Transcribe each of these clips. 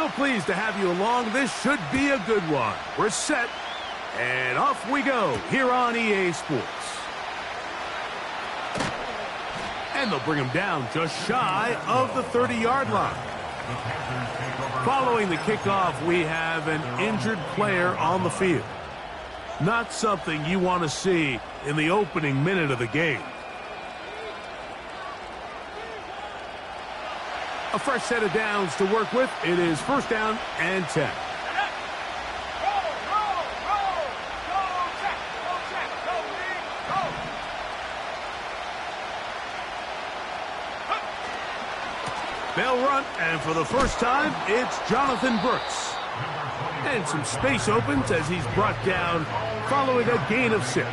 So pleased to have you along. This should be a good one. We're set, and off we go here on EA Sports. And they'll bring him down just shy of the 30-yard line. Following the kickoff, we have an injured player on the field. Not something you want to see in the opening minute of the game. A fresh set of downs to work with. It is first down and 10. They'll run, and for the first time, it's Jonathan Brooks. And some space opens as he's brought down following a gain of 6.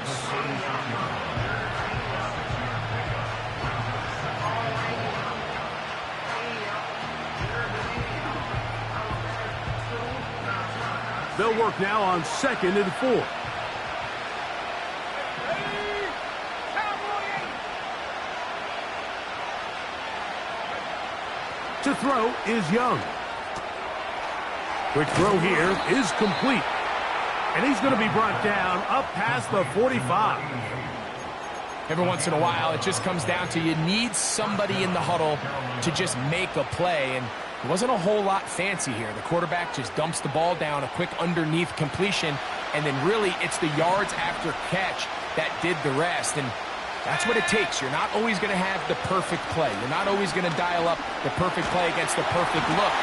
They'll work now on 2nd and 4. To throw is Young. Quick throw here is complete. And he's going to be brought down up past the 45. Every once in a while, it just comes down to you need somebody in the huddle to just make a play. And it wasn't a whole lot fancy here. The quarterback just dumps the ball down, a quick underneath completion, and then really it's the yards after catch that did the rest. And that's what it takes. You're not always going to have the perfect play. You're not always going to dial up the perfect play against the perfect look.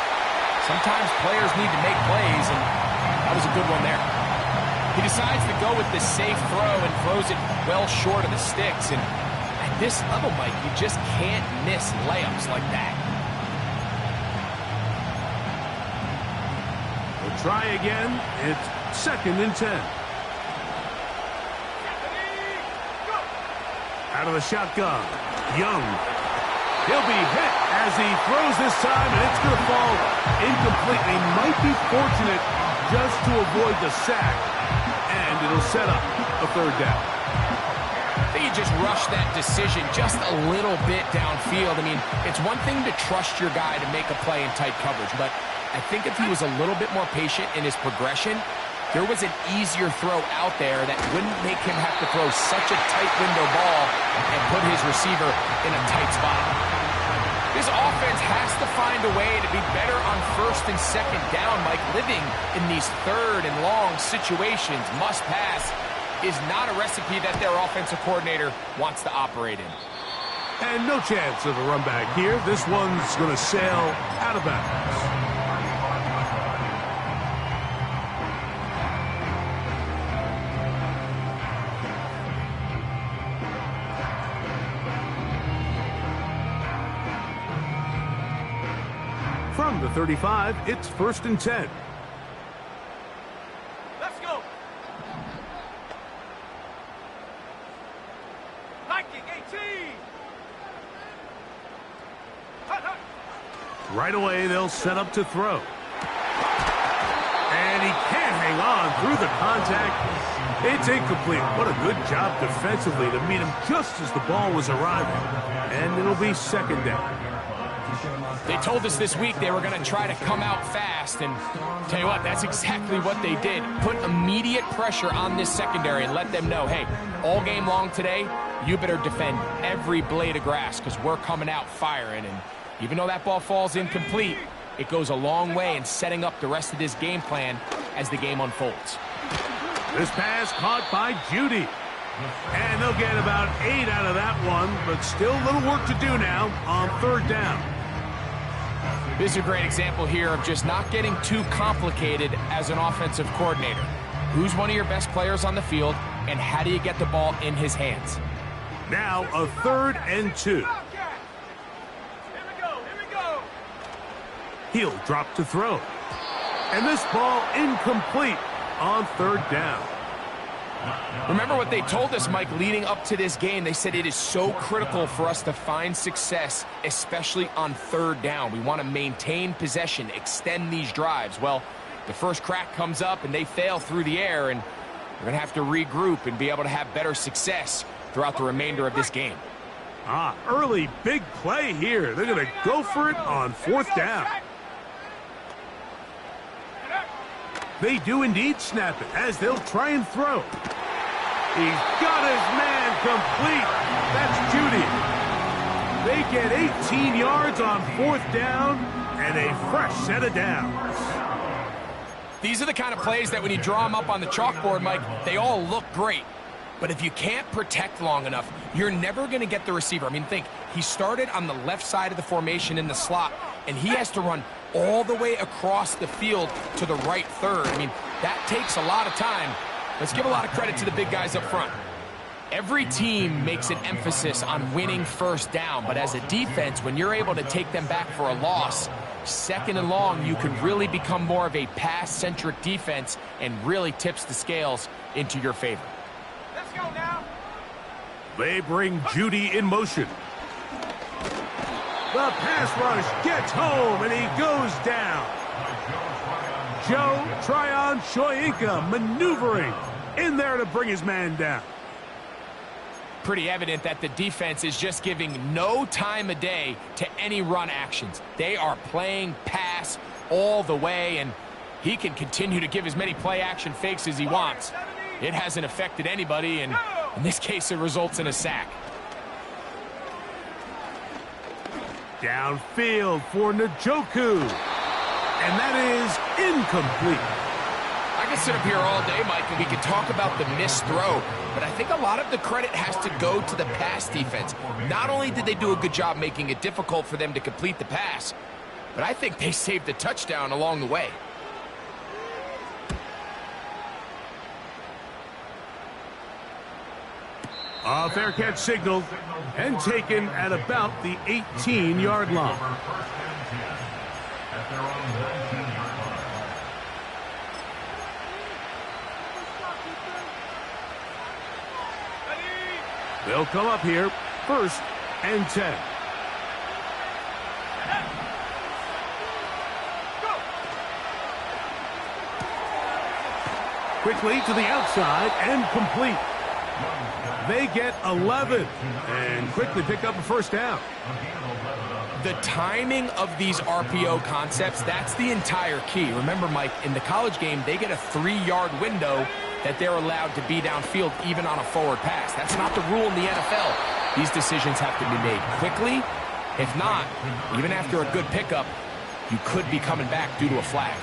Sometimes players need to make plays, and that was a good one there. He decides to go with the safe throw and throws it well short of the sticks. And at this level, Mike, you just can't miss layups like that. We'll try again. It's 2nd and 10. Out of the shotgun, Young. He'll be hit as he throws this time, and it's going to fall incomplete. He might be fortunate just to avoid the sack, and it'll set up a 3rd down. I think he just rushed that decision just a little bit downfield. I mean, it's one thing to trust your guy to make a play in tight coverage, but I think if he was a little bit more patient in his progression, there was an easier throw out there that wouldn't make him have to throw such a tight window ball and put his receiver in a tight spot. This offense has to find a way to be better on 1st and 2nd down. Like living in these 3rd and long situations, must pass, is not a recipe that their offensive coordinator wants to operate in. And no chance of a run back here. This one's going to sail out of bounds. From the 35, it's 1st and 10. Let's go. Liking 18. Right away, they'll set up to throw. And he can't hang on through the contact. It's incomplete. What a good job defensively to meet him just as the ball was arriving. And it'll be 2nd down. They told us this week they were going to try to come out fast, and tell you what, that's exactly what they did. Put immediate pressure on this secondary and let them know, hey, all game long today, you better defend every blade of grass because we're coming out firing. And even though that ball falls incomplete, it goes a long way in setting up the rest of this game plan as the game unfolds. This pass caught by Judy. And they'll get about 8 out of that one, but still a little work to do now on 3rd down. This is a great example here of just not getting too complicated as an offensive coordinator. Who's one of your best players on the field, and how do you get the ball in his hands? Now a 3rd and 2. Here we go. He'll drop to throw. And this ball incomplete on 3rd down. Remember what they told us, Mike, leading up to this game. They said it is so critical for us to find success, especially on 3rd down. We want to maintain possession, extend these drives. Well, the first crack comes up and they fail through the air, and we're going to have to regroup and be able to have better success throughout the remainder of this game. Early big play here. They're going to go for it on 4th down. They do indeed snap it as they'll try and throw. He's got his man complete. That's Jeudy. They get 18 yards on 4th down and a fresh set of downs. These are the kind of plays that when you draw them up on the chalkboard, Mike, they all look great. But if you can't protect long enough, you're never going to get the receiver. I mean, think, he started on the left side of the formation in the slot, and he has to run all the way across the field to the right third. I mean, that takes a lot of time. Let's give a lot of credit to the big guys up front. Every team makes an emphasis on winning first down, but as a defense, when you're able to take them back for a loss, 2nd and long, you can really become more of a pass-centric defense and really tips the scales into your favor. Let's go now. They bring Jeudy in motion. The pass rush gets home, and he goes down. Joe Tryon-Shoyinka maneuvering in there to bring his man down. Pretty evident that the defense is just giving no time of day to any run actions. They are playing pass all the way, and he can continue to give as many play-action fakes as he wants. It hasn't affected anybody, and in this case, it results in a sack. Downfield for Njoku, and that is incomplete. I could sit up here all day, Mike, and we could talk about the missed throw, but I think a lot of the credit has to go to the pass defense. Not only did they do a good job making it difficult for them to complete the pass, but I think they saved the touchdown along the way. A fair catch signaled and taken at about the 18-yard line. They'll come up here, 1st and 10. Quickly to the outside and complete. They get 11 and quickly pick up a 1st down. The timing of these RPO concepts, that's the entire key. Remember, Mike, in the college game, they get a 3-yard window that they're allowed to be downfield even on a forward pass. That's not the rule in the NFL. These decisions have to be made quickly. If not, even after a good pickup, you could be coming back due to a flag.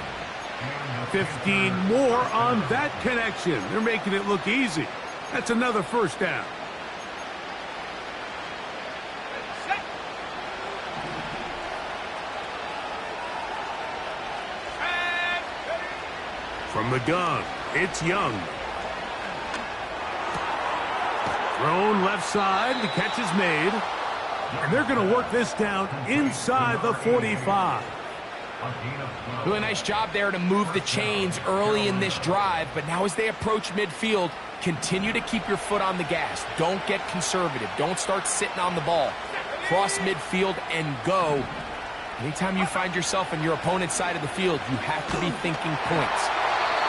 15 more on that connection. They're making it look easy. That's another 1st down. From the gun, it's Young. Thrown left side, the catch is made. And they're going to work this down inside the 45. Really nice job there to move the chains early in this drive, but now as they approach midfield, continue to keep your foot on the gas. Don't get conservative. Don't start sitting on the ball. Cross midfield and go. Anytime you find yourself on your opponent's side of the field, you have to be thinking points.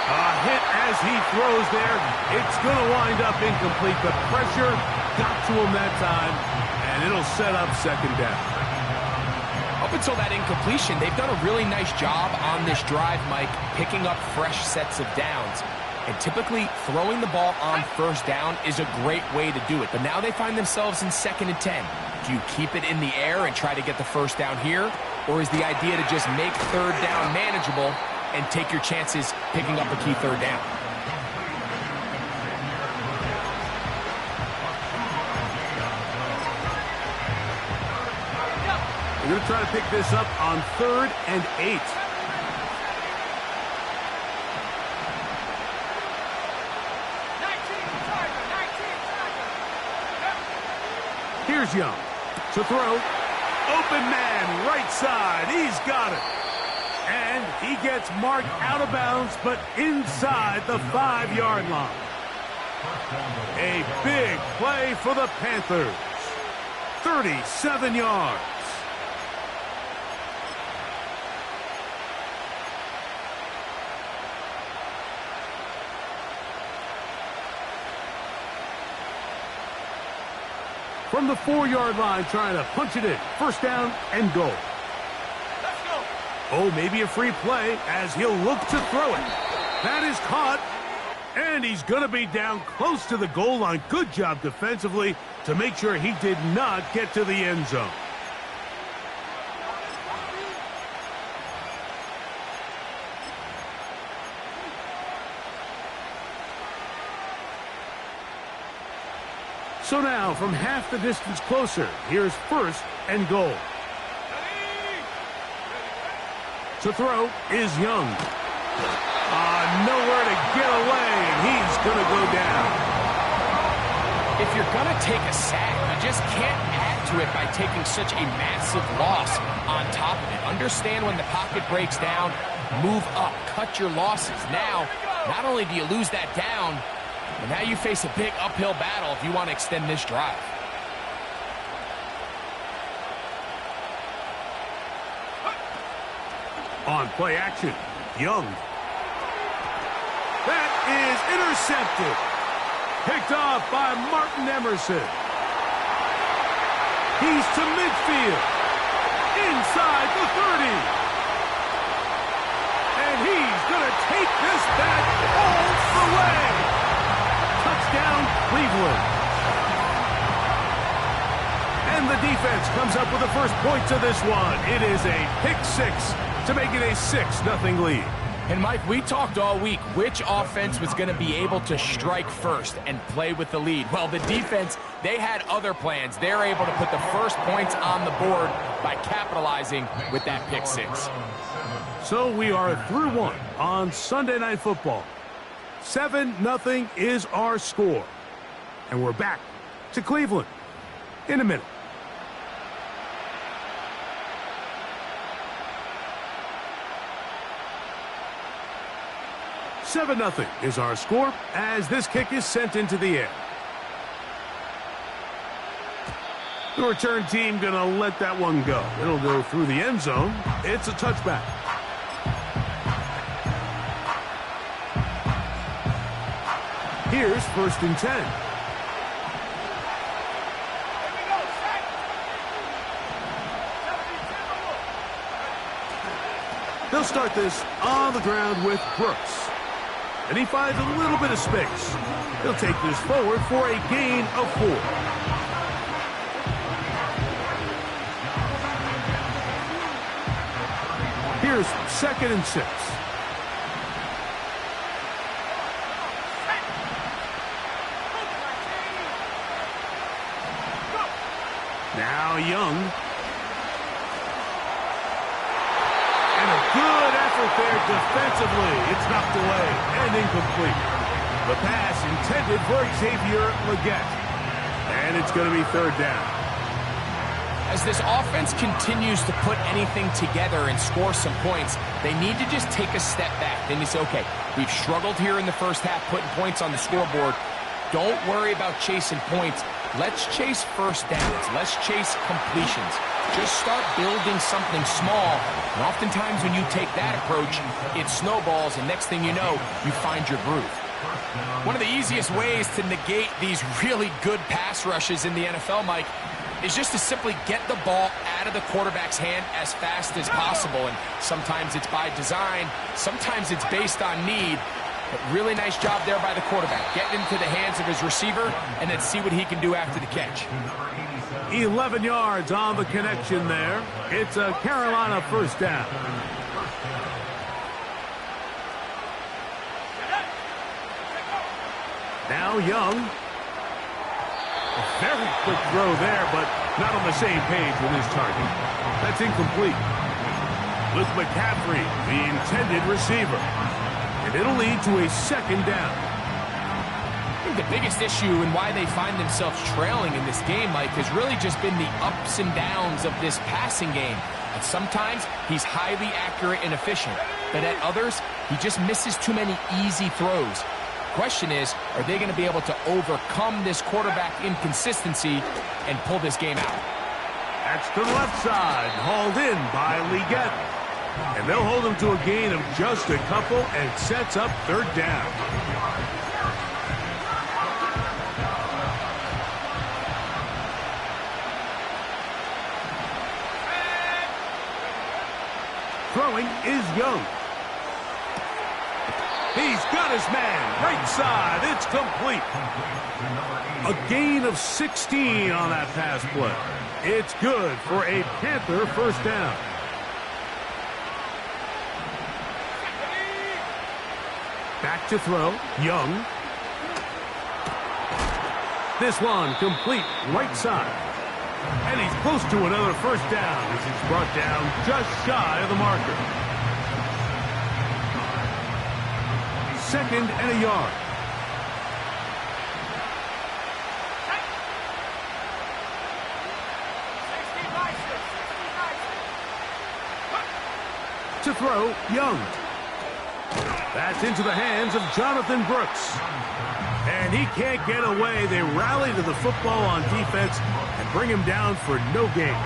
A hit as he throws there. It's going to wind up incomplete. The pressure got to him that time, and it'll set up 2nd down. Up until that incompletion, they've done a really nice job on this drive, Mike, picking up fresh sets of downs. And typically, throwing the ball on 1st down is a great way to do it. But now they find themselves in 2nd and 10. Do you keep it in the air and try to get the 1st down here? Or is the idea to just make 3rd down manageable and take your chances picking up a key 3rd down? We're going to try to pick this up on 3rd and 8. Here's Young to throw. Open man, right side. He's got it. And he gets marked out of bounds, but inside the 5-yard line. A big play for the Panthers. 37 yards. From the 4-yard line, trying to punch it in. 1st down and goal. Let's go. Oh, maybe a free play as he'll look to throw it. That is caught. And he's going to be down close to the goal line. Good job defensively to make sure he did not get to the end zone. So now, from half the distance closer, here's 1st and goal. To throw is Young. Nowhere to get away, and he's going to go down. If you're going to take a sack, you just can't add to it by taking such a massive loss on top of it. Understand when the pocket breaks down, move up, cut your losses. Now, not only do you lose that down, but now you face a big uphill battle if you want to extend this drive. On play action, Young. That is intercepted. Picked off by Martin Emerson. He's to midfield. Inside the 30. And he's going to take this back all the way. Touchdown, Cleveland. And the defense comes up with the first points of this one. It is a pick 6 to make it a 6-0 lead. And Mike, we talked all week which offense was going to be able to strike first and play with the lead. Well, the defense, they had other plans. They're able to put the first points on the board by capitalizing with that pick 6. So we are through 1 on Sunday Night Football. 7-0 is our score. And we're back to Cleveland in a minute. $7-0 is our score as this kick is sent into the air. The return team going to let that one go. It'll go through the end zone. It's a touchback. Here's 1st and 10. They'll start this on the ground with Brooks. And he finds a little bit of space. He'll take this forward for a gain of 4. Here's 2nd and 6. Now Young. Good effort there defensively. It's knocked away and incomplete. The pass intended for Xavier Legette. And it's going to be 3rd down. As this offense continues to put anything together and score some points, they need to just take a step back. Then you say, okay, we've struggled here in the first half putting points on the scoreboard. Don't worry about chasing points. Let's chase first downs. Let's chase completions. Just start building something small. And oftentimes when you take that approach, it snowballs, and next thing you know, you find your groove. One of the easiest ways to negate these really good pass rushes in the NFL, Mike, is just to simply get the ball out of the quarterback's hand as fast as possible. And sometimes it's by design, sometimes it's based on need. But really nice job there by the quarterback, getting into the hands of his receiver, and then see what he can do after the catch. 11 yards on the connection there. It's a Carolina 1st down. Now Young. A very quick throw there, but not on the same page with his target. That's incomplete. With McCaffrey, the intended receiver. And it'll lead to a 2nd down. I think the biggest issue and why they find themselves trailing in this game, Mike, has really just been the ups and downs of this passing game. And sometimes he's highly accurate and efficient, but at others, he just misses too many easy throws. Question is, are they going to be able to overcome this quarterback inconsistency and pull this game out? That's to the left side, hauled in by Legette. And they'll hold him to a gain of just a couple, and it sets up 3rd down. Throwing is Young. He's He's got his man. Right side. It's complete. A gain of 16 on that pass play. It's good for a Panther first down. Back to throw. Young. This one complete right side. And he's close to another first down as he's brought down just shy of the marker. 2nd and a yard. To throw, Young. That's into the hands of Jonathan Brooks. And he can't get away. They rally to the football on defense and bring him down for no gain.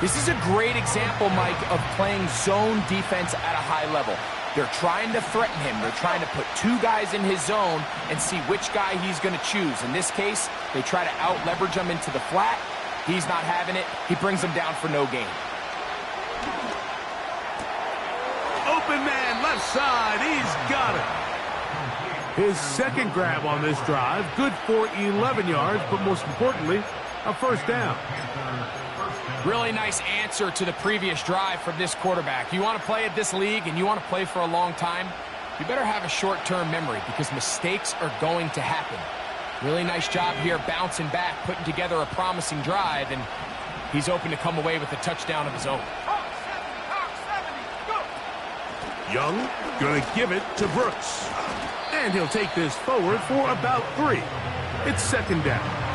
This is a great example, Mike, of playing zone defense at a high level. They're trying to threaten him. They're trying to put 2 guys in his zone and see which guy he's going to choose. In this case, they try to out-leverage him into the flat. He's not having it. He brings him down for no gain. Open man, left side. He's got it. His 2nd grab on this drive, good for 11 yards, but most importantly, a first down. Really nice answer to the previous drive from this quarterback. You want to play at this league and you want to play for a long time, you better have a short-term memory because mistakes are going to happen. Really nice job here bouncing back, putting together a promising drive, and he's open to come away with a touchdown of his own. Young going to give it to Brooks. And he'll take this forward for about 3. It's 2nd down.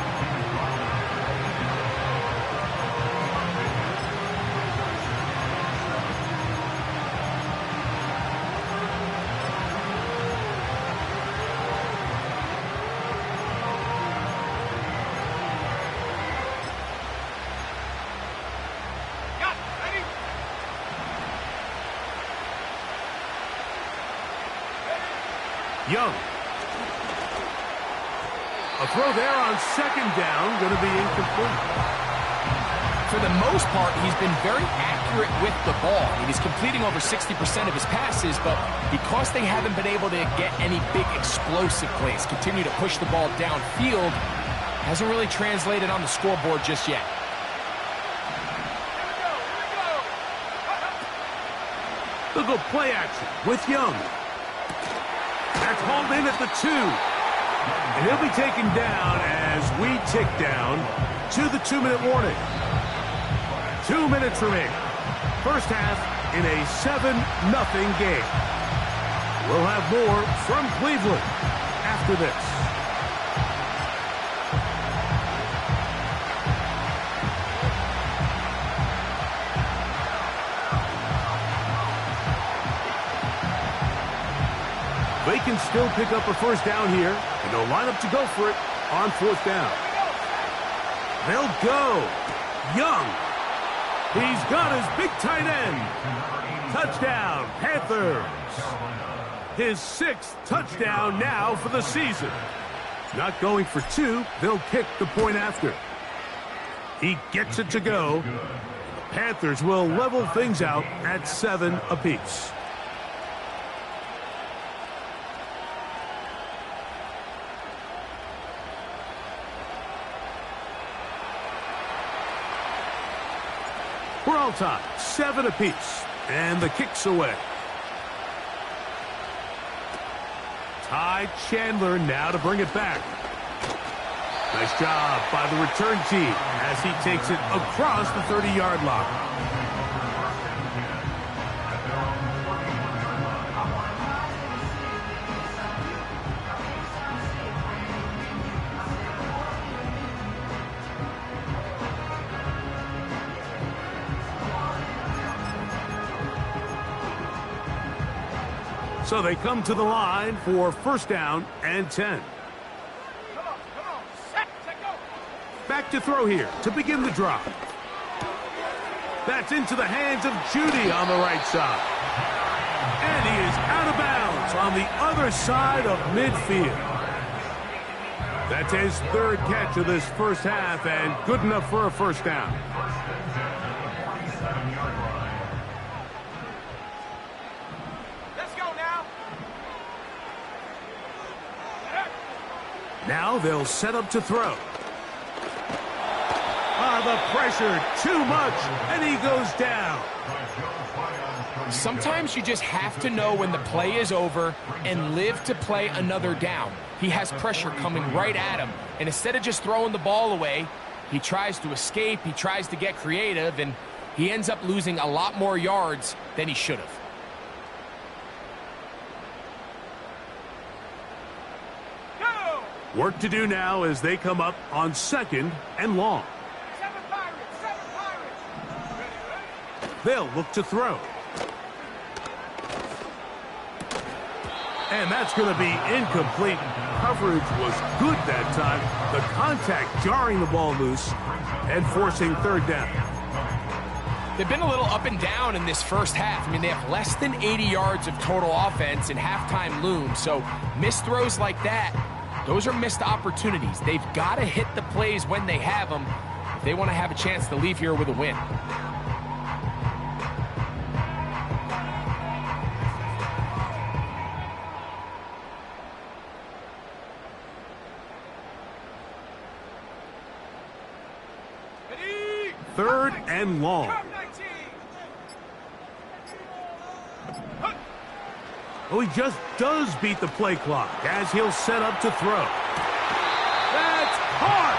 Young. A throw there on 2nd down, going to be incomplete. For the most part, he's been very accurate with the ball. I mean, he's completing over 60% of his passes, but because they haven't been able to get any big explosive plays, continue to push the ball downfield, hasn't really translated on the scoreboard just yet. They'll go play action with Young. That's hauled in at the 2. And he'll be taken down as we tick down to the 2-minute warning. 2 minutes remaining. First half in a 7-0 game. We'll have more from Cleveland after this. They can still pick up a first down here, and they'll line up to go for it on 4th down. They'll go. Young. He's got his big tight end. Touchdown, Panthers. His 6th touchdown now for the season. Not going for 2, they'll kick the point after. He gets it to go. The Panthers will level things out at 7 apiece. We're all tied, 7 apiece, and the kick's away. Ty Chandler now to bring it back. Nice job by the return team as he takes it across the 30-yard line. So they come to the line for first down and 10. Back to throw here to begin the drive. That's into the hands of Judy on the right side. And he is out of bounds on the other side of midfield. That's his 3rd catch of this first half and good enough for a first down. Now they'll set up to throw. The pressure, too much, and he goes down. Sometimes you just have to know when the play is over and live to play another down. He has pressure coming right at him, and instead of just throwing the ball away, he tries to escape, he tries to get creative, and he ends up losing a lot more yards than he should have. Work to do now as they come up on 2nd and long. They'll look to throw. And that's going to be incomplete. Coverage was good that time. The contact jarring the ball loose and forcing 3rd down. They've been a little up and down in this first half. I mean, they have less than 80 yards of total offense and halftime looms. So missed throws like that, those are missed opportunities. They've got to hit the plays when they have them if they want to have a chance to leave here with a win. Third and long. Oh, he just does beat the play clock as he'll set up to throw. That's caught!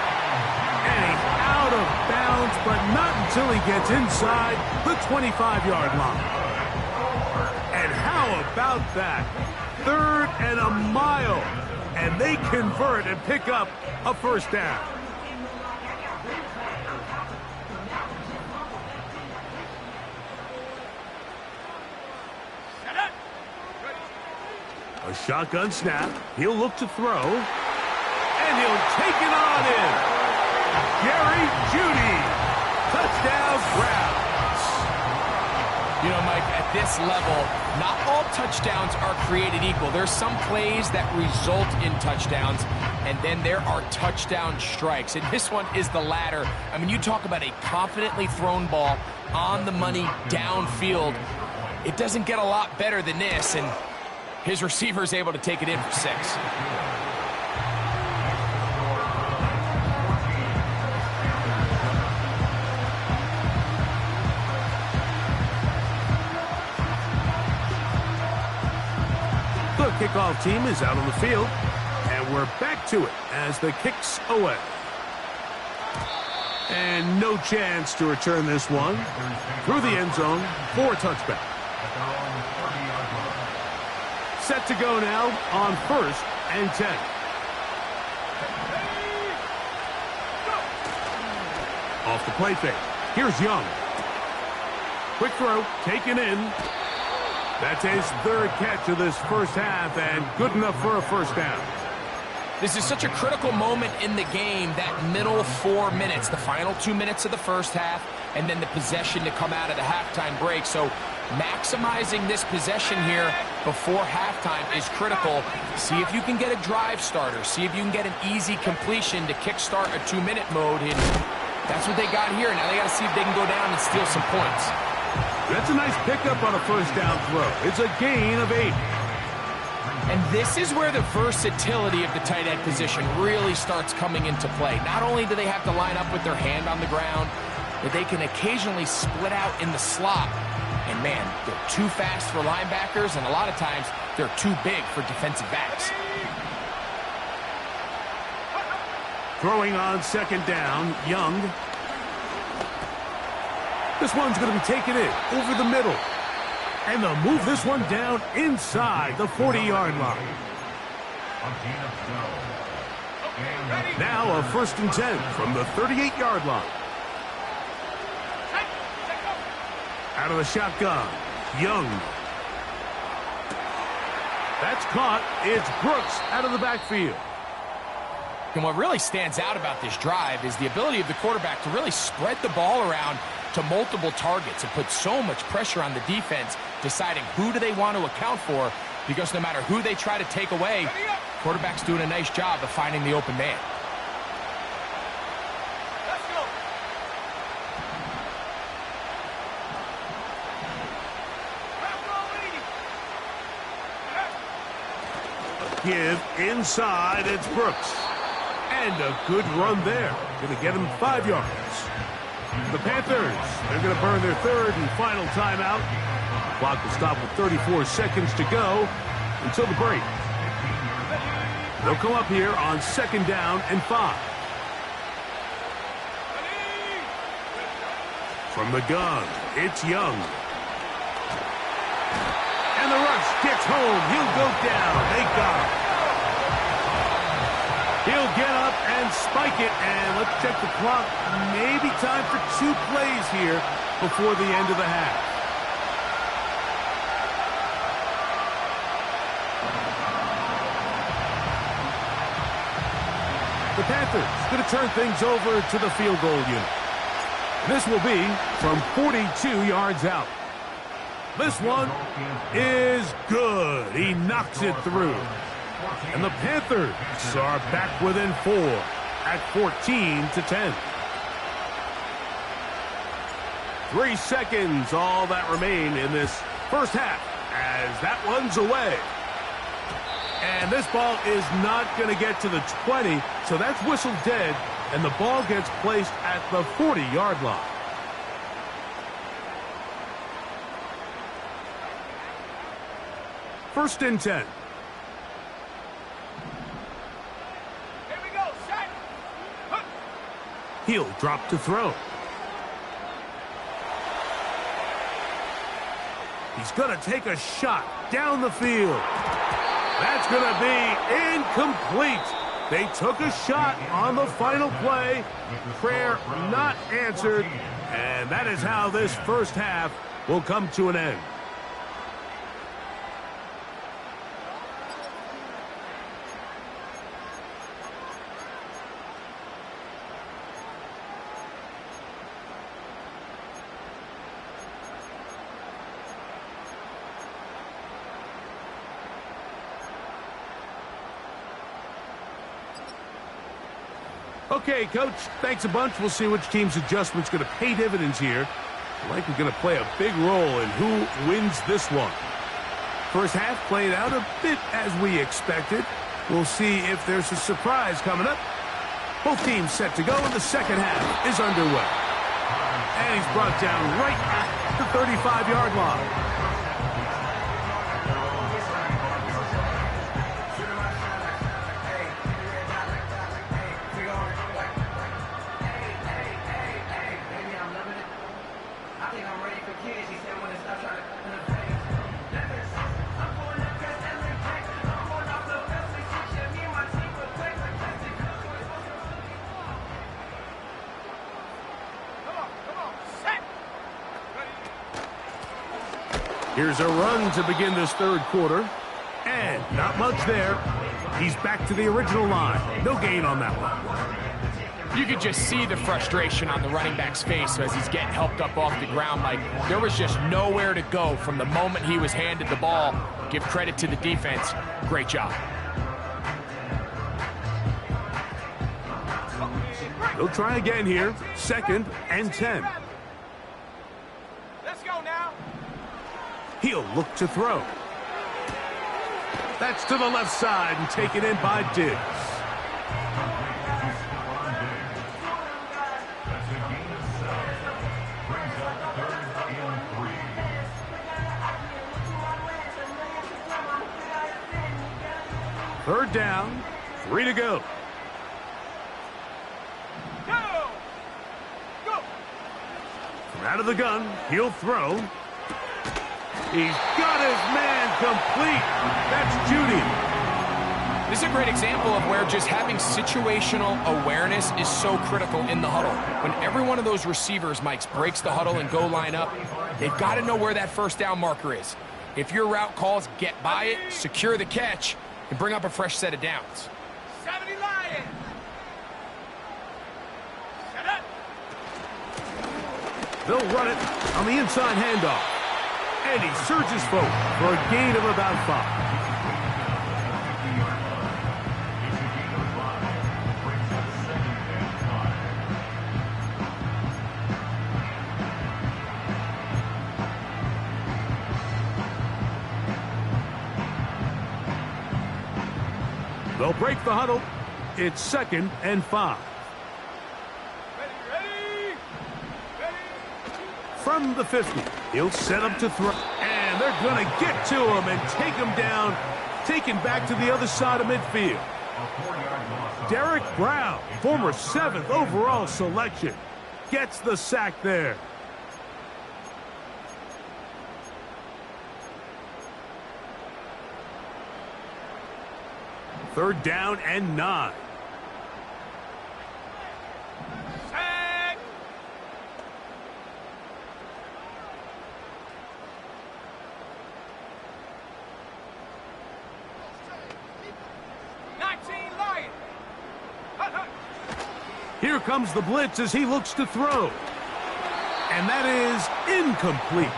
And he's out of bounds, but not until he gets inside the 25-yard line. And how about that? 3rd and a mile. And they convert and pick up a 1st down. A shotgun snap. He'll look to throw. And he'll take it on in. Jerry Jeudy. Touchdown Browns. You know, Mike, at this level, not all touchdowns are created equal. There's some plays that result in touchdowns, and then there are touchdown strikes. And this one is the latter. I mean, you talk about a confidently thrown ball on the money downfield. It doesn't get a lot better than this, and his receiver is able to take it in for 6. The kickoff team is out on the field, and we're back to it as the kick's away. And no chance to return this one through the end zone for a touchback. Set to go now on 1st and 10. Off the play fake. Here's Young. Quick throw, taken in. That's his 3rd catch of this first half, and good enough for a 1st down. This is such a critical moment in the game, that middle 4 minutes, the final 2 minutes of the first half, and then the possession to come out of the halftime break. So maximizing this possession here before halftime is critical. See if you can get a drive starter. See if you can get an easy completion to kickstart a 2-minute mode. And that's what they got here. Now they got to see if they can go down and steal some points. That's a nice pickup on a 1st down throw. It's a gain of 8. And this is where the versatility of the tight end position really starts coming into play. Not only do they have to line up with their hand on the ground, but they can occasionally split out in the slot. And man, they're too fast for linebackers, and a lot of times they're too big for defensive backs. Throwing on 2nd down, Young. This one's going to be taken in over the middle. And they'll move this one down inside the 40-yard line. Now a 1st and 10 from the 38-yard line. Out of the shotgun, Young. That's caught. It's Brooks out of the backfield. And what really stands out about this drive is the ability of the quarterback to really spread the ball around to multiple targets and put so much pressure on the defense, deciding who do they want to account for, because no matter who they try to take away, quarterback's doing a nice job of finding the open man. Give inside, it's Brooks. And a good run there. Going to get him 5 yards. The Panthers, they're going to burn their third and final timeout. Clock will stop with 34 seconds to go until the break. They'll come up here on 2nd down and 5. From the gun, it's Young. And the rush gets home. He'll go down. They got him. He'll get up and spike it. And let's check the clock. Maybe time for 2 plays here before the end of the half. The Panthers going to turn things over to the field goal unit. This will be from 42 yards out. This one is good. He knocks it through. And the Panthers are back within 4 at 14-10. 3 seconds, all that remain in this first half as that one's away. And this ball is not going to get to the 20, so that's whistled dead, and the ball gets placed at the 40-yard line. First and 10. Here we go, set. He'll drop to throw. He's going to take a shot down the field. That's going to be incomplete. They took a shot on the final play. Prayer not answered. And that is how this first half will come to an end. Okay, Coach, thanks a bunch. We'll see which team's adjustment's going to pay dividends here. Likely going to play a big role in who wins this one. First half played out a bit as we expected. We'll see if there's a surprise coming up. Both teams set to go, and the second half is underway. And he's brought down right at the 35-yard line. Here's a run to begin this third quarter. And not much there. He's back to the original line. No gain on that one. You could just see the frustration on the running back's face as he's getting helped up off the ground. Like, there was just nowhere to go from the moment he was handed the ball. Give credit to the defense. Great job. He'll try again here. 2nd and 10. Let's go now. He'll look to throw. That's to the left side and taken in by Diggs. Third down, 3 to go. Go. From out of the gun, he'll throw. He's got his man complete. That's Judy. This is a great example of where just having situational awareness is so critical in the huddle. When every one of those receivers, Mike, breaks the huddle and go line up, they've got to know where that first down marker is. If your route calls, get by it, secure the catch, and bring up a fresh set of downs. 70 Lions. Set up. They'll run it on the inside handoff. And he surges forward for a gain of about 5. They'll break the huddle. It's 2nd and 5. Ready. From the 50, he'll set up to throw. And they're going to get to him and take him down, taken back to the other side of midfield. Derek Brown, former 7th overall selection, gets the sack there. Third down and 9. Sack. Lion. Here comes the blitz as he looks to throw. And that is incomplete.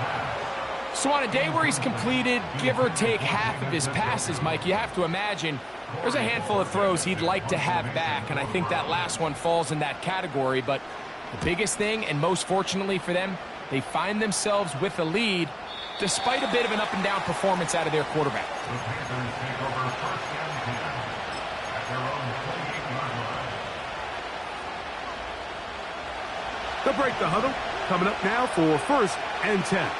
So on a day where he's completed, give or take half of his passes, Mike, you have to imagine there's a handful of throws he'd like to have back, and I think that last one falls in that category. But the biggest thing, and most fortunately for them, they find themselves with a lead despite a bit of an up-and-down performance out of their quarterback. They'll break the huddle. Coming up now for 1st and 10.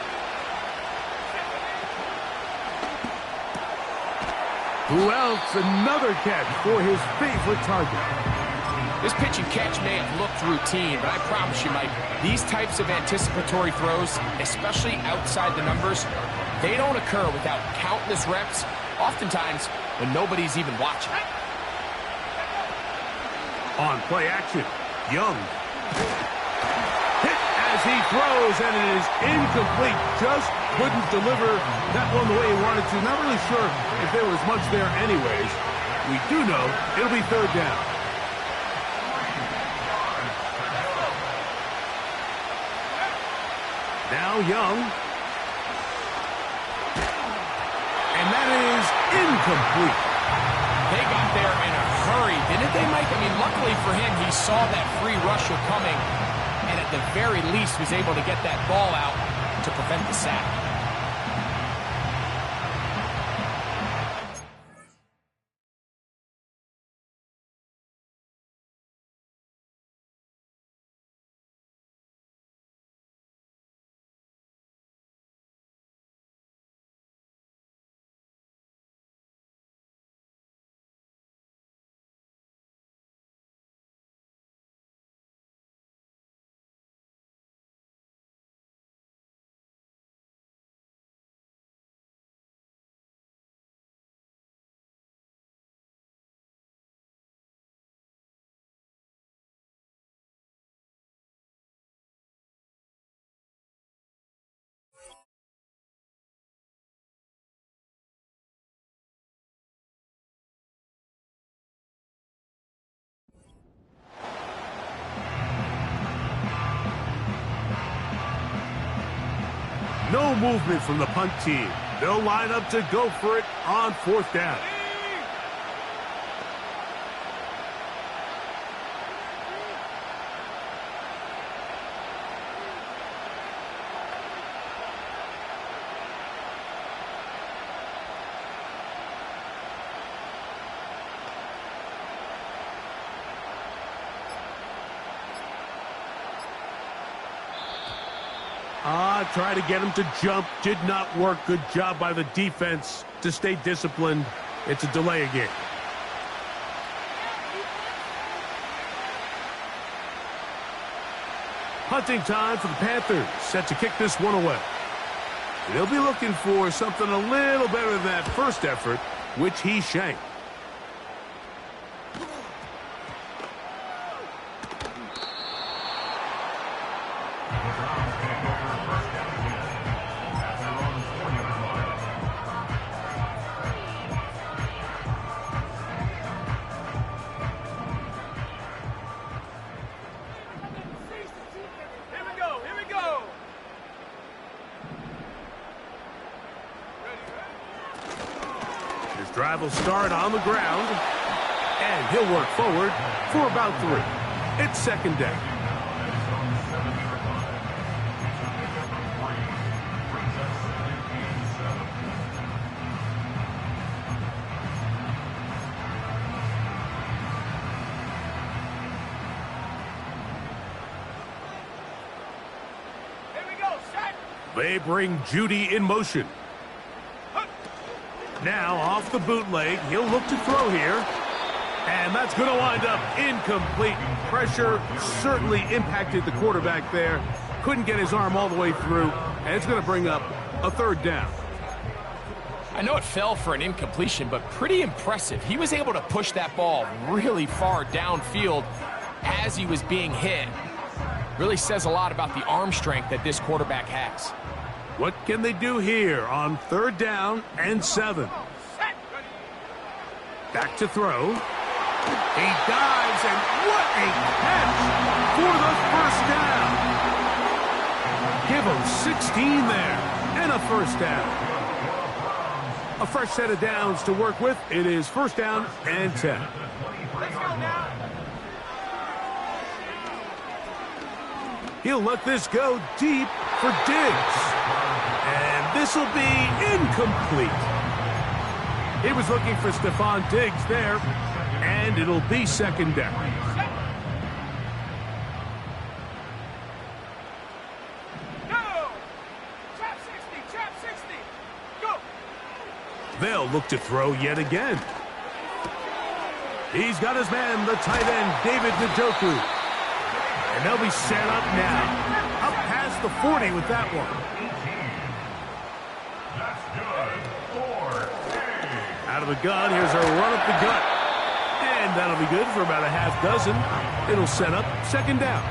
Who else? Another catch for his favorite target. This pitch and catch may have looked routine, but I promise you, Mike, these types of anticipatory throws, especially outside the numbers, they don't occur without countless reps, oftentimes when nobody's even watching. On play action, Young. Hit as he throws, and it is incomplete. Just couldn't deliver that one the way he wanted to. Not really sure if there was much there anyways. We do know it'll be 3rd down. Now Young. And that is incomplete. They got there in a hurry, didn't they, Mike? I mean, luckily for him, he saw that free rusher coming, and at the very least was able to get that ball out to prevent the sack. No movement from the punt team. They'll line up to go for it on 4th down. Try to get him to jump. Did not work. Good job by the defense to stay disciplined. It's a delay again. Hunting time for the Panthers. Set to kick this one away. They'll be looking for something a little better than that first effort, which he shanked. Drive will start on the ground, and he'll work forward for about 3. It's 2nd down. They bring Judy in motion. Now off the bootleg, he'll look to throw here. And that's going to wind up incomplete. Pressure certainly impacted the quarterback there. Couldn't get his arm all the way through. And it's going to bring up a third down. I know it fell for an incompletion, but pretty impressive. He was able to push that ball really far downfield as he was being hit. Really says a lot about the arm strength that this quarterback has. What can they do here on 3rd down and 7? Back to throw. He dives, and what a catch for the first down. Give him 16 there, and a first down. A fresh set of downs to work with. It is 1st down and 10. Let's go now. He'll let this go deep for Diggs. And this will be incomplete. He was looking for Stephon Diggs there, and it'll be 2nd down. Go! Trap 60, trap 60. Go! They'll look to throw yet again. He's got his man, the tight end, David Njoku. And they'll be set up now. Up past the 40 with that one. Out of the gun, here's a run up the gut. And that'll be good for about a half dozen. It'll set up 2nd down.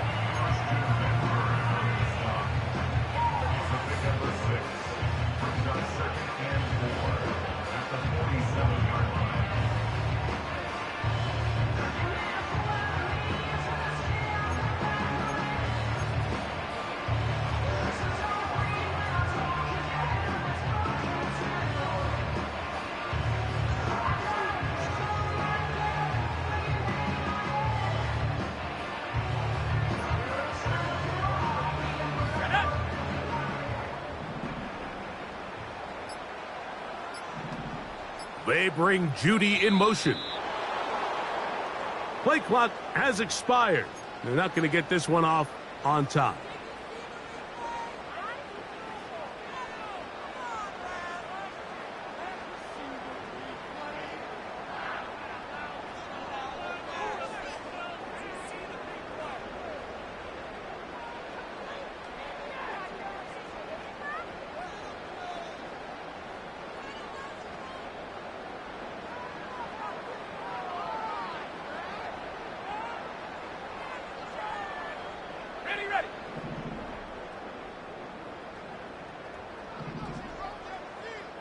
They bring Judy in motion. Play clock has expired. They're not going to get this one off on time. Ready.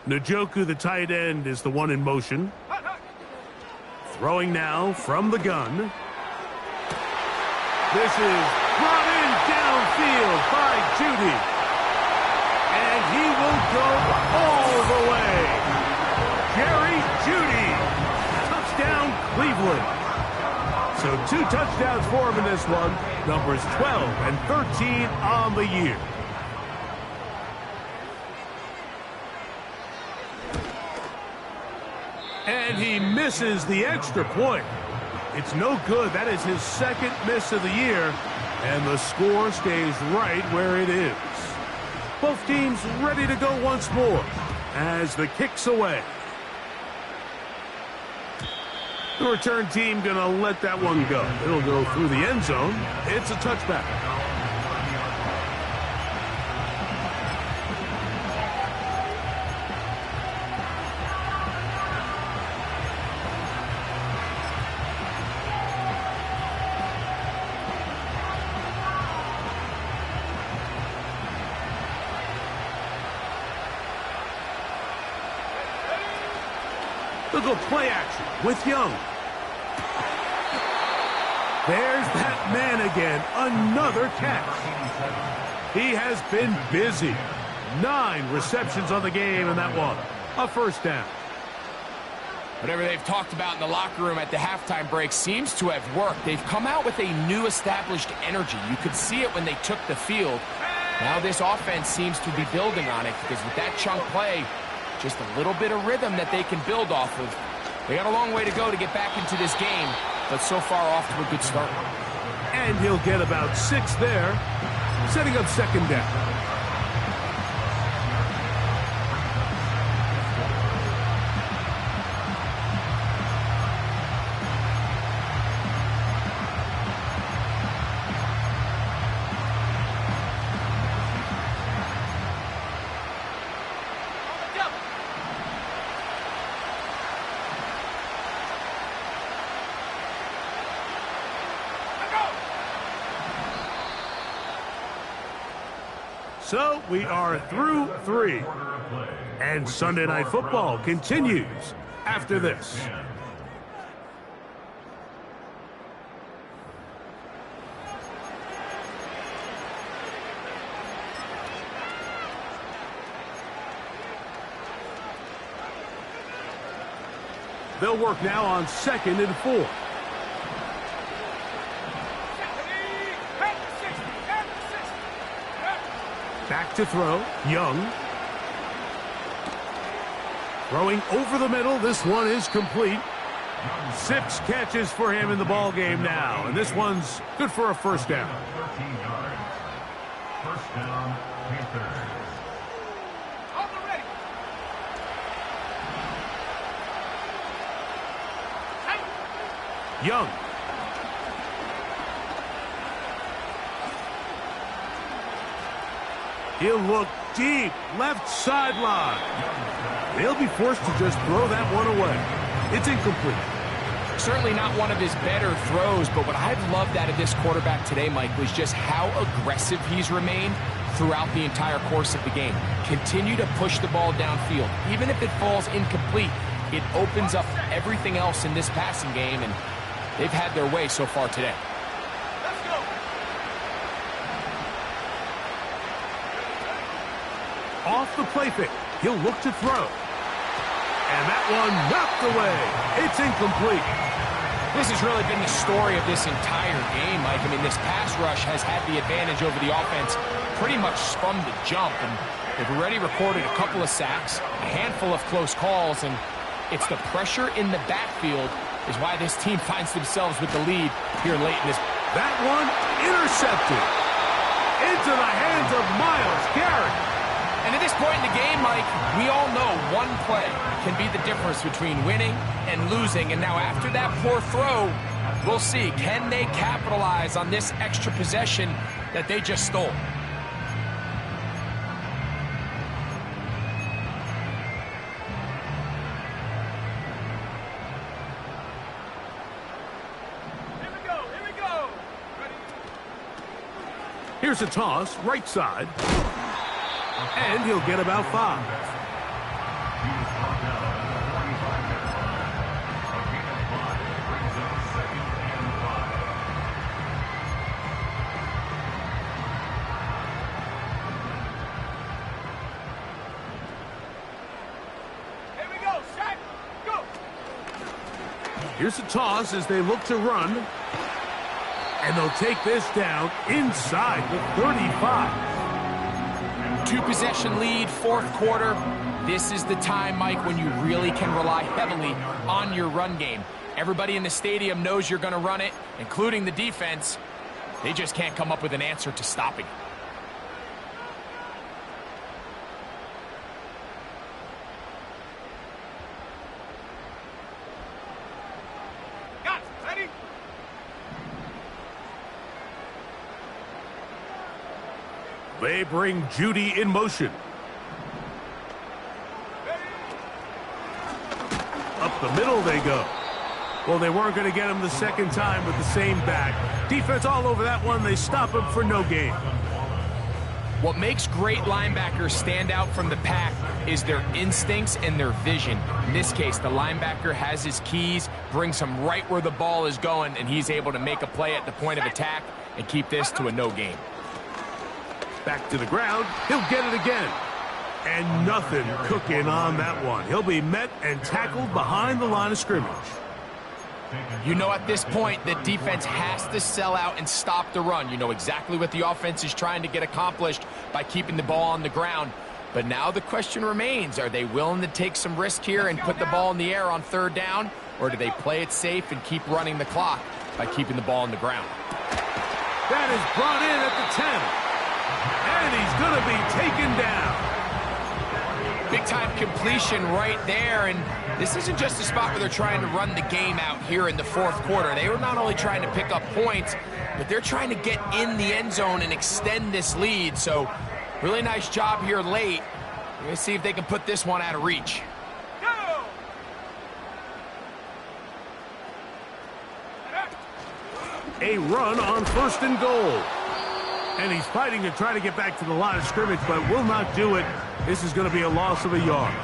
Njoku, the tight end, is the one in motion. Throwing now from the gun. This is brought in downfield by Judy. And he will go all the way. Jerry Judy. Touchdown, Cleveland. So 2 touchdowns for him in this one. Numbers 12 and 13 on the year. And he misses the extra point. It's no good. That is his 2nd miss of the year. And the score stays right where it is. Both teams ready to go once more as the kick's away. The return team going to let that one go. It'll go through the end zone. It's a touchback. They'll go play action with Young. There's that man again. Another catch. He has been busy. 9 receptions on the game in that one. A first down. Whatever they've talked about in the locker room at the halftime break seems to have worked. They've come out with a new established energy. You could see it when they took the field. Now this offense seems to be building on it because with that chunk play, just a little bit of rhythm that they can build off of. They got a long way to go to get back into this game, but so far off to a good start. And he'll get about 6 there, setting up 2nd down. So we are through 3. And Sunday Night Football continues after this. They'll work now on 2nd and 4. Back to throw. Young. Throwing over the middle. This one is complete. 6 catches for him in the ball game now. And this one's good for a first down. 13 yards. First down, Panthers. Young. He'll look deep, left sideline. They'll be forced to just throw that one away. It's incomplete. Certainly not one of his better throws, but what I've loved out of this quarterback today, Mike, was just how aggressive he's remained throughout the entire course of the game. Continue to push the ball downfield. Even if it falls incomplete, it opens up everything else in this passing game, and they've had their way so far today. Let's go. Off the play fake. He'll look to throw. And that one knocked away. It's incomplete. This has really been the story of this entire game, Mike. I mean, this pass rush has had the advantage over the offense pretty much from the jump. And they've already recorded a couple of sacks, a handful of close calls, and it's the pressure in the backfield is why this team finds themselves with the lead here late in this. That one intercepted. Into the hands of Myles Garrett. And at this point in the game, Mike, we all know one play can be the difference between winning and losing. And now after that poor throw, we'll see, can they capitalize on this extra possession that they just stole? Here we go. Here we go. Ready? Here's a toss, right side. And he'll get about 5. He is brought down at the 45-yard line. A gain of 5 brings up 2nd and 5. Here we go. Set. Go. Here's a toss as they look to run. And they'll take this down inside the 35. 2-possession lead, 4th quarter. This is the time, Mike, when you really can rely heavily on your run game. Everybody in the stadium knows you're going to run it, including the defense. They just can't come up with an answer to stopping it. Got it. Ready? They bring Judy in motion. Up the middle they go. Well, they weren't going to get him the second time with the same back. Defense all over that one. They stop him for no gain. What makes great linebackers stand out from the pack is their instincts and their vision. In this case, the linebacker has his keys, brings him right where the ball is going, and he's able to make a play at the point of attack and keep this to a no gain. Back to the ground. He'll get it again. And nothing cooking on that one. He'll be met and tackled behind the line of scrimmage. You know at this point the defense has to sell out and stop the run. You know exactly what the offense is trying to get accomplished by keeping the ball on the ground. But now the question remains, are they willing to take some risk here and put the ball in the air on 3rd down? Or do they play it safe and keep running the clock by keeping the ball on the ground? That is brought in at the 10. And he's going to be taken down. Big-time completion right there, and this isn't just a spot where they're trying to run the game out here in the 4th quarter. They were not only trying to pick up points, but they're trying to get in the end zone and extend this lead. So, really nice job here late. We're going to see if they can put this one out of reach. Go. A run on 1st and goal. And he's fighting to try to get back to the line of scrimmage, but will not do it. This is going to be a loss of a yard.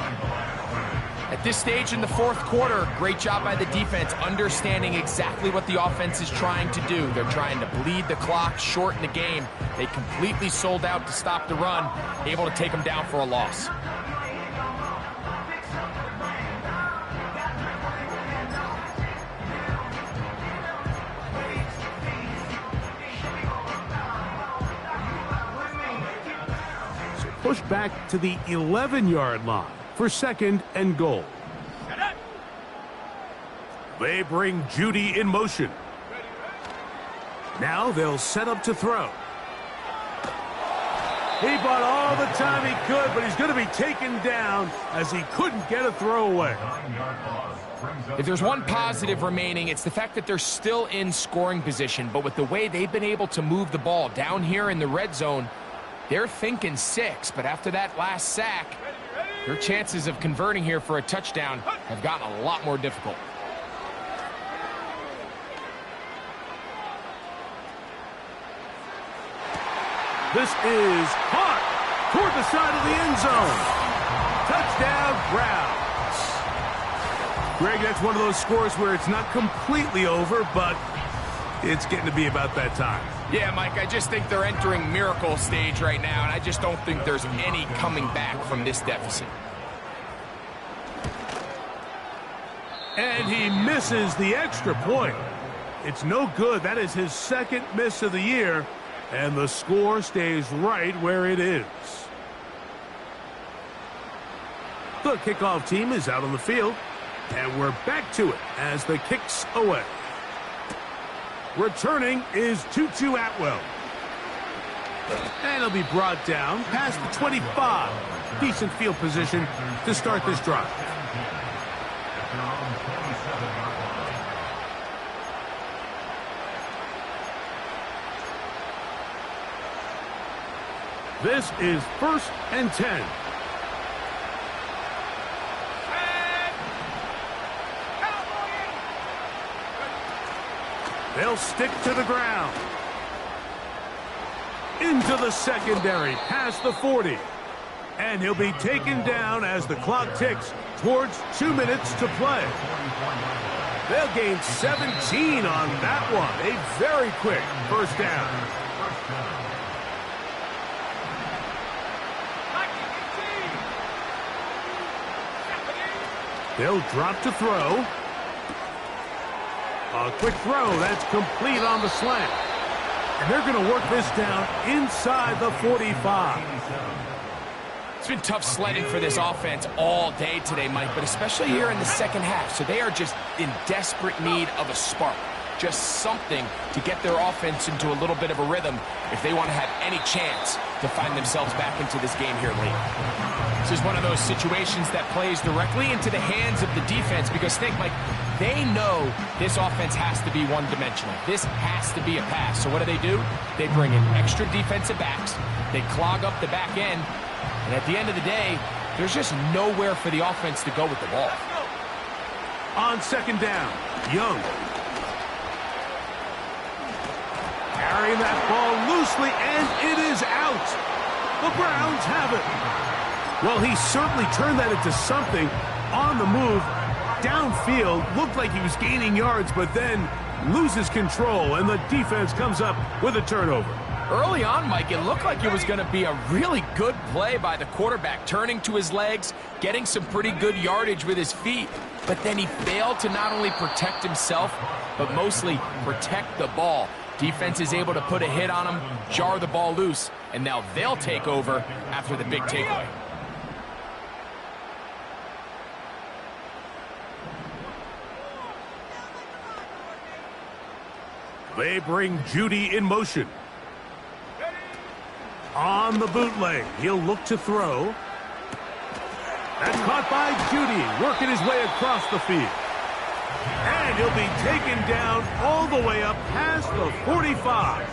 At this stage in the fourth quarter, great job by the defense, understanding exactly what the offense is trying to do. They're trying to bleed the clock, shorten the game. They completely sold out to stop the run, able to take them down for a loss. So push back to the 11-yard line for 2nd and goal. They bring Judy in motion. Now they'll set up to throw. He bought all the time he could, but he's going to be taken down as he couldn't get a throw away. If there's one positive remaining, it's the fact that they're still in scoring position. But with the way they've been able to move the ball down here in the red zone, they're thinking 6. But after that last sack, their chances of converting here for a touchdown have gotten a lot more difficult. This is caught toward the side of the end zone. Touchdown, Browns. Greg, that's one of those scores where it's not completely over, but it's getting to be about that time. Yeah, Mike, I just think they're entering miracle stage right now, and I just don't think there's any coming back from this deficit. And he misses the extra point. It's no good. That is his 2nd miss of the year. And the score stays right where it is. The kickoff team is out on the field. And we're back to it as the kick's away. Returning is Tutu Atwell. And he'll be brought down past the 25. Decent field position to start this drive. This is 1st and 10. They'll stick to the ground. Into the secondary, past the 40. And he'll be taken down as the clock ticks towards 2 minutes to play. They'll gain 17 on that one. A very quick first down. They'll drop to throw. A quick throw. That's complete on the slant. And they're going to work this down inside the 45. It's been tough sledding for this offense all day today, Mike, but especially here in the second half. So they are just in desperate need of a spark. Just something to get their offense into a little bit of a rhythm if they want to have any chance to find themselves back into this game here late. This is one of those situations that plays directly into the hands of the defense because think, Mike, they know this offense has to be one-dimensional. This has to be a pass. So what do? They bring in extra defensive backs. They clog up the back end. And at the end of the day, there's just nowhere for the offense to go with the ball. On 2nd down, Young. Carrying that ball loosely, and it is out. The Browns have it. Well, he certainly turned that into something on the move. Downfield, looked like he was gaining yards, but then loses control, and the defense comes up with a turnover. Early on, Mike, it looked like it was going to be a really good play by the quarterback, turning to his legs, getting some pretty good yardage with his feet, but then he failed to not only protect himself, but mostly protect the ball. Defense is able to put a hit on him, jar the ball loose, and now they'll take over after the big takeaway. They bring Judy in motion. On the bootleg, he'll look to throw. That's caught by Judy, working his way across the field. And he'll be taken down all the way up past the 45.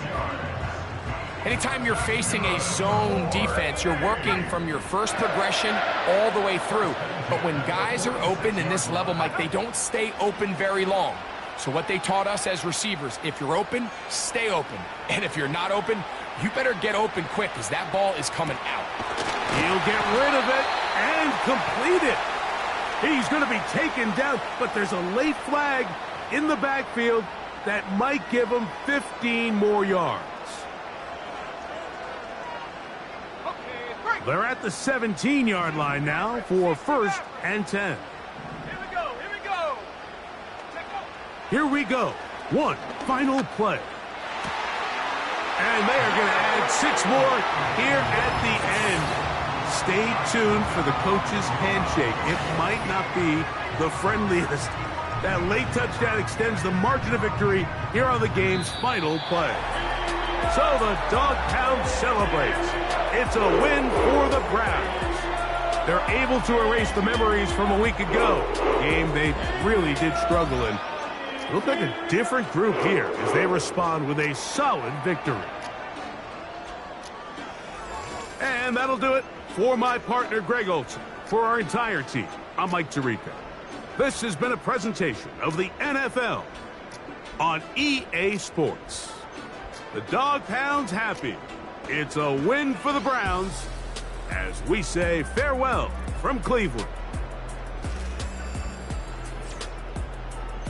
Anytime you're facing a zone defense, you're working from your first progression all the way through. But when guys are open in this level, Mike, they don't stay open very long. So what they taught us as receivers, if you're open, stay open. And if you're not open, you better get open quick because that ball is coming out. He'll get rid of it and complete it. He's going to be taken down, but there's a late flag in the backfield that might give him 15 more yards. They're at the 17-yard line now for 1st and 10. Here we go. Here we go. Here we go. One final play. And they are going to add 6 more here at the end. Stay tuned for the coach's handshake. It might not be the friendliest. That late touchdown extends the margin of victory here on the game's final play. So the Dog Pound celebrates. It's a win for the Browns. They're able to erase the memories from a week ago. Game they really did struggle in. It looked like a different group here as they respond with a solid victory. And that'll do it for my partner, Greg Olson. For our entire team, I'm Mike Tirico. This has been a presentation of the NFL on EA Sports. The Dog Pound's happy. It's a win for the Browns as we say farewell from Cleveland.